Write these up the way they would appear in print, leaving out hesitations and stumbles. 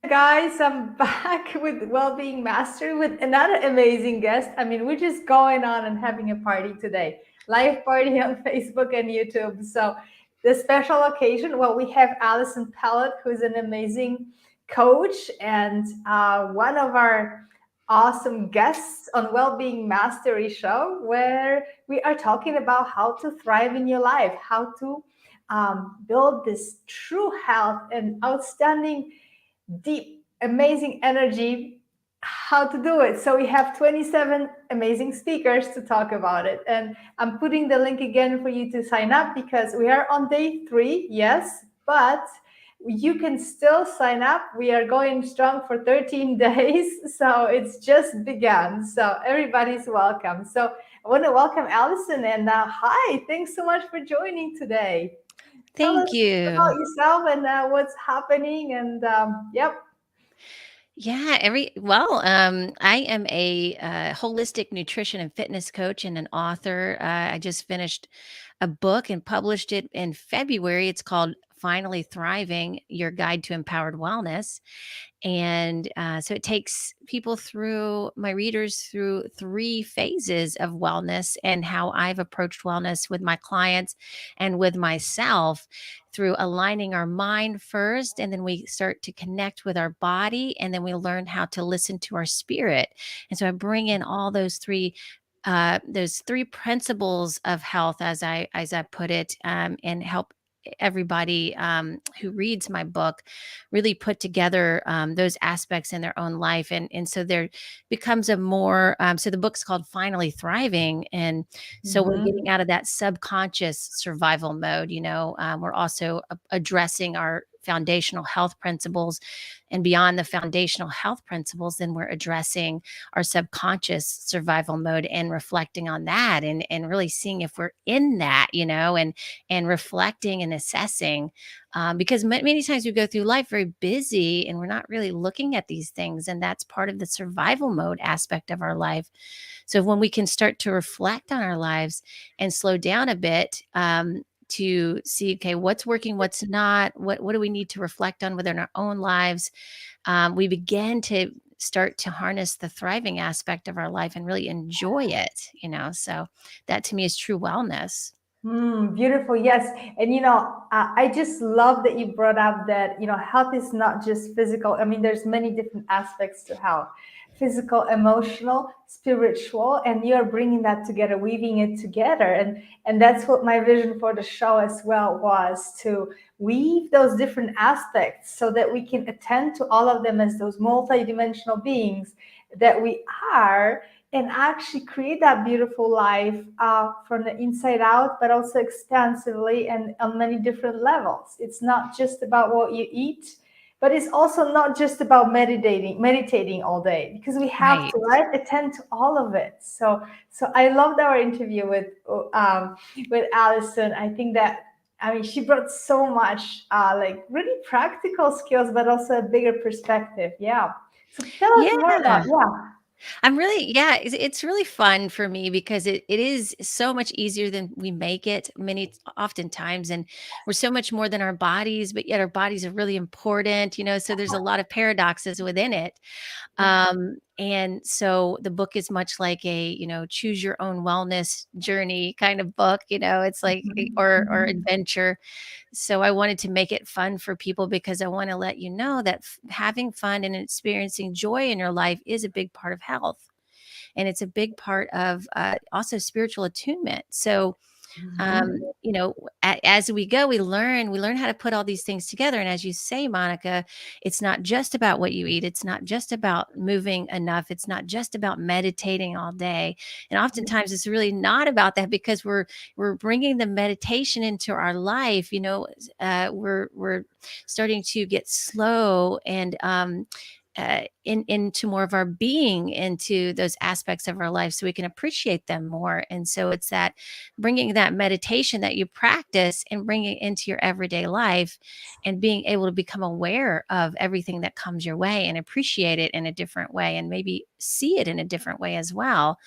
Guys, I'm back with Wellbeing Mastery with another amazing guest. I mean, we're just going on and having a party today, live party on Facebook and YouTube. So, the special occasion, well, we have Allison Pelot, who's an amazing coach and one of our awesome guests on Wellbeing Mastery show, where we are talking about how to thrive in your life, how to build this true health and outstanding deep, amazing energy, how to do it. So we have 27 amazing speakers to talk about it. And I'm putting the link again for you to sign up because we are on day 3, yes, but you can still sign up. We are going strong for 13 days. So it's just begun. So everybody's welcome. So I want to welcome Allison and hi, thanks so much for joining today. Tell us Thank you. about yourself and what's happening. And yep. I am a holistic nutrition and fitness coach and an author. I just finished a book and published it in February. It's called Finally Thriving: Your Guide to Empowered Wellness. And so it takes people through my readers through 3 phases of wellness and how I've approached wellness with my clients and with myself through aligning our mind first. And then we start to connect with our body. And then we learn how to listen to our spirit. And so I bring in all those three principles of health, as I put it, and help everybody who reads my book really put together those aspects in their own life, and so there becomes a more so the book's called Finally Thriving, and so we're Mhm. getting out of that subconscious survival mode. We're also addressing our foundational health principles, and beyond the foundational health principles, then we're addressing our subconscious survival mode and reflecting on that, and really seeing if we're in that, and reflecting and assessing, because many times we go through life very busy and we're not really looking at these things, and that's part of the survival mode aspect of our life. So when we can start to reflect on our lives and slow down a bit, to see, okay, what's working, what's not, what do we need to reflect on within our own lives, we begin to start to harness the thriving aspect of our life and really enjoy it. So that to me is true wellness. Beautiful. Yes. And, I just love that you brought up that, health is not just physical. I mean, there's many different aspects to health: physical, emotional, spiritual, and you're bringing that together, weaving it together. And that's what my vision for the show as well was, to weave those different aspects so that we can attend to all of them as those multidimensional beings that we are, and actually create that beautiful life from the inside out, but also expansively and on many different levels. It's not just about what you eat, but it's also not just about meditating all day, because we have Right. to, right, attend to all of it. So I loved our interview with Allison. I think that, I mean, she brought so much like really practical skills, but also a bigger perspective. Yeah. So tell us more Yeah. about, yeah. It's really fun for me because it is so much easier than we make it oftentimes. And we're so much more than our bodies, but yet our bodies are really important. So there's a lot of paradoxes within it. And so the book is much like a, choose your own wellness journey kind of book. It's like, Mhm, or mhm. adventure. So I wanted to make it fun for people because I want to let you know that having fun and experiencing joy in your life is a big part of health. And it's a big part of also spiritual attunement. So Mhm. um, you know, as we go, we learn how to put all these things together. And as you say, Monica, it's not just about what you eat. It's not just about moving enough. It's not just about meditating all day. And oftentimes it's really not about that because we're bringing the meditation into our life. We're starting to get slow and into more of our being, into those aspects of our life so we can appreciate them more. And so it's that bringing that meditation that you practice and bringing it into your everyday life and being able to become aware of everything that comes your way and appreciate it in a different way and maybe see it in a different way as well.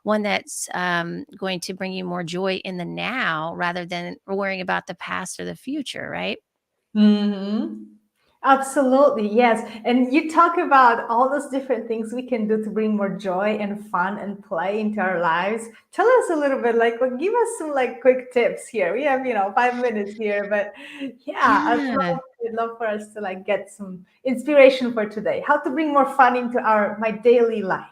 One that's going to bring you more joy in the now rather than worrying about the past or the future, right? Mhm. Absolutely, yes. And you talk about all those different things we can do to bring more joy and fun and play into our lives. Tell us a little bit, like, well, give us some like quick tips here. We have, 5 minutes here, but yeah, Yeah. I'd love for us to like get some inspiration for today. How to bring more fun into our my daily life.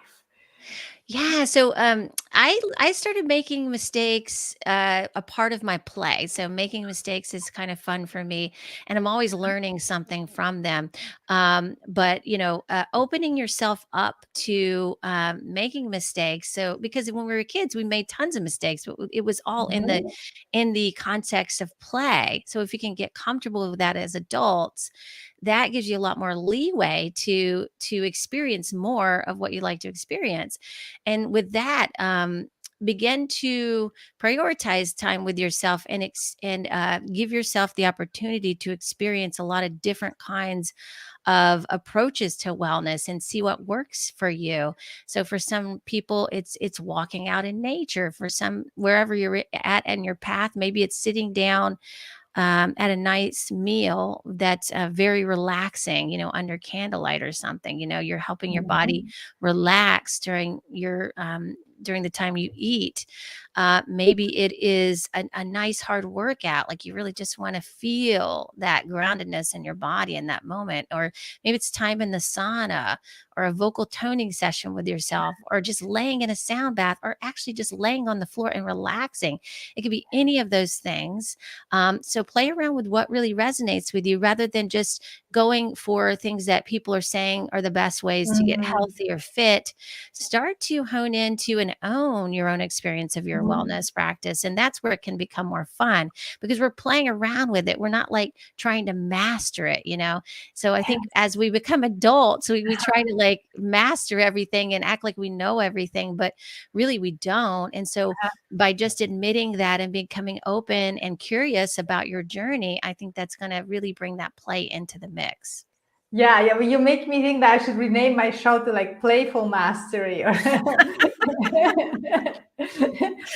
Yeah, so I started making mistakes a part of my play. So making mistakes is kind of fun for me, and I'm always learning something from them. But opening yourself up to making mistakes. So because when we were kids, we made tons of mistakes, but it was all Mhm. in the context of play. So if you can get comfortable with that as adults, that gives you a lot more leeway to experience more of what you like to experience. And with that, begin to prioritize time with yourself and give yourself the opportunity to experience a lot of different kinds of approaches to wellness and see what works for you. So for some people it's walking out in nature. For some, wherever you're at in your path, maybe it's sitting down at a nice meal that's very relaxing, under candlelight or something. You're helping your body Mhm. relax during the time you eat. Maybe it is a nice hard workout, like you really just want to feel that groundedness in your body in that moment. Or maybe it's time in the sauna, or a vocal toning session with yourself, or just laying in a sound bath, or actually just laying on the floor and relaxing. It could be any of those things. So play around with what really resonates with you, rather than just going for things that people are saying are the best ways to get Mhm. healthy or fit. Start to hone into and own your own experience of your Mhm. wellness practice. And that's where it can become more fun, because we're playing around with it. We're not like trying to master it. So I think as we become adults, we try to like master everything and act like we know everything, but really we don't. And so by just admitting that and becoming open and curious about your journey, I think that's going to really bring that play into the mix. Yeah, yeah, but you make me think that I should rename my show to like Playful Mastery or because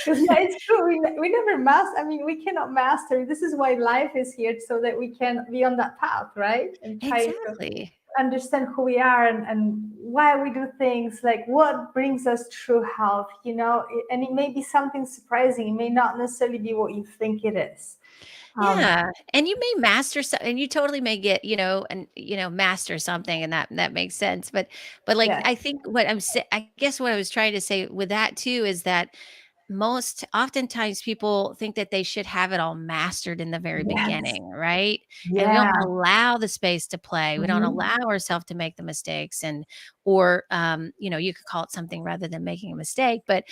yeah, it's true. We never master. I mean, we cannot master. This is why life is here, so that we can be on that path, right? And trying to Exactly. understand who we are and why we do things, like what brings us true health, and it may be something surprising. It may not necessarily be what you think it is. Um, Yeah, and you may master and you totally may get, and master something, and that makes sense. But like yeah. I think I guess what I was trying to say with that too is that most oftentimes people think that they should have it all mastered in the very Yes. beginning, right? And we don't Yeah. allow the space to play. We don't Mhm. allow ourselves to make the mistakes, or you could call it something rather than making a mistake, but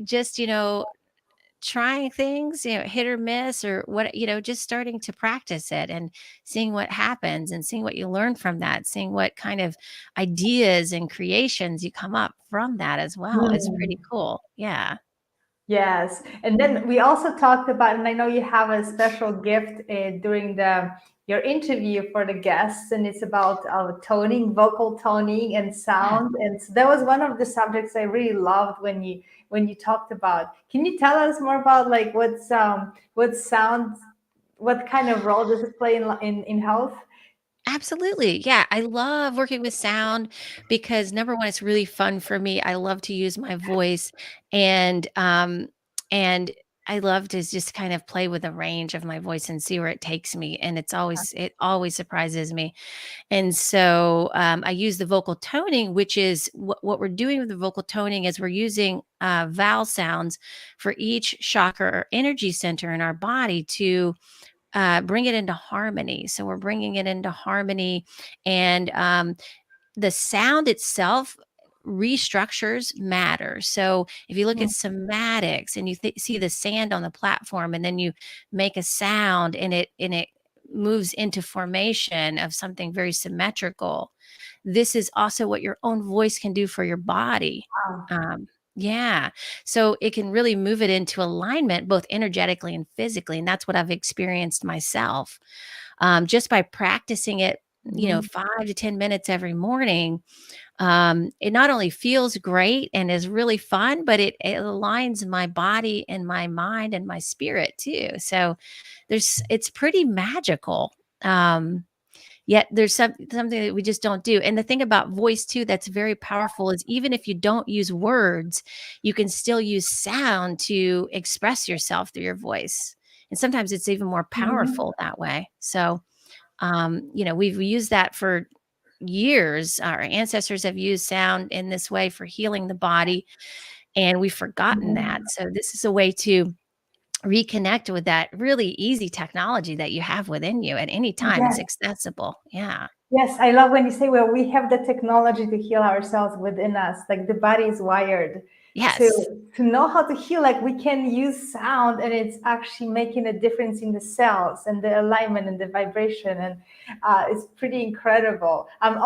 just trying things, hit or miss, or what, just starting to practice it and seeing what happens and seeing what you learn from that, seeing what kind of ideas and creations you come up from that as well is pretty Mhm. cool. Yeah. Yes, and then we also talked about, and I know you have a special gift during the your interview for the guests, and it's about toning, vocal toning, and Yeah. sound. And so that was one of the subjects I really loved when you talked about. Can you tell us more about like what sounds, what kind of role does it play in health? Absolutely. Yeah. I love working with sound because number one, it's really fun for me. I love to use my voice, and I love to just kind of play with the range of my voice and see where it takes me. And it always surprises me. And so I use the vocal toning, which is what we're doing with the vocal toning is we're using vowel sounds for each chakra or energy center in our body to bring it into harmony. So we're bringing it into harmony, and the sound itself restructures matter. So if you look at somatics and you see the sand on the platform, and then you make a sound, and it moves into formation of something very symmetrical. This is also what your own voice can do for your body. Wow. Um, yeah. So it can really move it into alignment, both energetically and physically. And that's what I've experienced myself, just by practicing it, Mhm. 5 to 10 minutes every morning. It not only feels great and is really fun, but it aligns my body and my mind and my spirit too. So it's pretty magical. Um, Yet there's something that we just don't do. And the thing about voice too that's very powerful is even if you don't use words, you can still use sound to express yourself through your voice. And sometimes it's even more Mhm. powerful that way. So, we've used that for years. Our ancestors have used sound in this way for healing the body, and we've forgotten that. Mhm. So this is a way to reconnect with that really easy technology that you have within you at any time. It's Yes. accessible. Yeah. Yes, I love when you say, well, we have the technology to heal ourselves within us. Like the body is wired to Yes. to know how to heal. Like we can use sound, and it's actually making a difference in the cells and the alignment and the vibration, and it's pretty incredible. I'm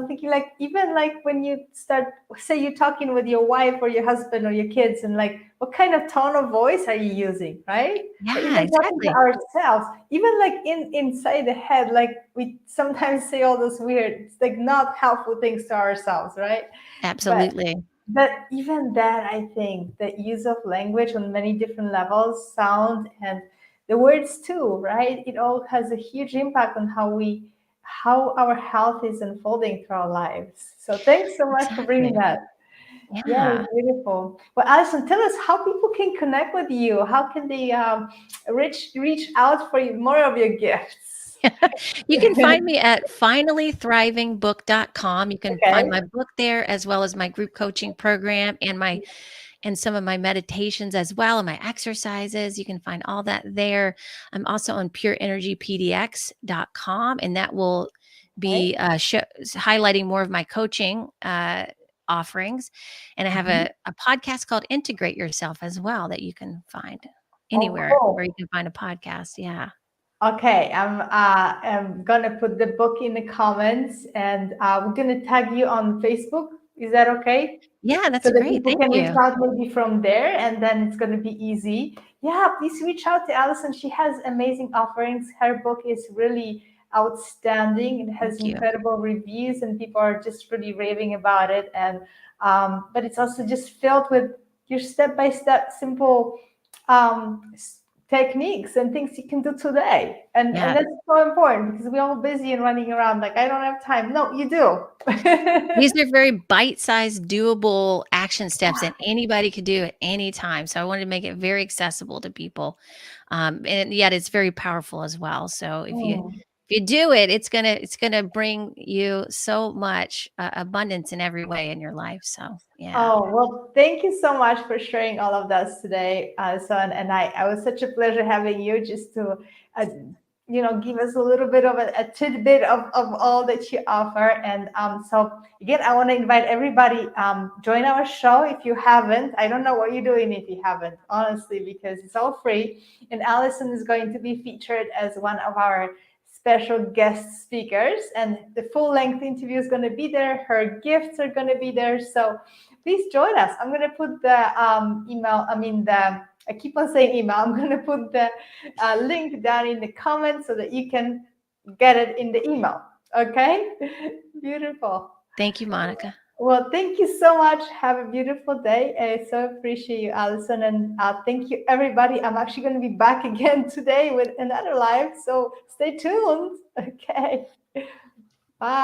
thinking like even like when you start, say you're talking with your wife or your husband or your kids, and like what kind of tone of voice are you using, right? Or Yeah, even talking to exactly. ourselves, even like inside the head, like we sometimes say all those weird, it's like not helpful things to ourselves, right? but Absolutely. but even that, I think the use of language on many different levels, sound and the words too, right? It all has a huge impact on how our health is unfolding through our lives. So thanks so much for bringing Exactly. that. Yeah, Yeah. it's beautiful. Well, Alison, tell us how people can connect with you. How can they reach out for more of your gifts? You can find me at finallythrivingbook.com. You can find Okay. my book there as well as my group coaching program and some of my meditations as well and my exercises. You can find all that there. I'm also on pureenergypdx.com, and that will Okay. be highlighting more of my coaching offerings. And I have Mhm. a podcast called Integrate Yourself as well that you can find Oh, anywhere where cool. you can find a podcast. Yeah. Okay, I'm gonna put the book in the comments, and we're gonna tag you on Facebook. Is that okay? Yeah, So that's that great. people Thank can reach you. out maybe from there, and then it's going to be easy. Yeah, please reach out to Allison. She has amazing offerings. Her book is really outstanding. It has Thank you. incredible reviews, and people are just really raving about it. And but it's also just filled with your step-by-step simple techniques and things you can do today. And Yeah. that's so important because we're all busy and running around like I don't have time. No, you do. These are very bite-sized, doable action steps that anybody could do at any time. So I wanted to make it very accessible to people, and yet it's very powerful as well. So Mm. if you do it, it's gonna bring you so much abundance in every way in your life. So yeah, Oh, well, thank you so much for sharing all of that today, Son. And I was such a pleasure having you just to, uh, give us a little bit of a tidbit of all that you offer. And so, again, I want to invite everybody, join our show if you haven't. I don't know what you're doing if you haven't, honestly, because it's all free. And Allison is going to be featured as one of our special guest speakers. And the full length interview is going to be there. Her gifts are going to be there. So, please join us. I'm going to put the email, I keep on saying email. I'm going to put the link down in the comments so that you can get it in the email. Okay? Beautiful. thank you, Monica. Well, thank you so much. Have a beautiful day. I so appreciate you, Allison. And thank you, everybody. I'm actually going to be back again today with another live. So stay tuned. Okay. Bye.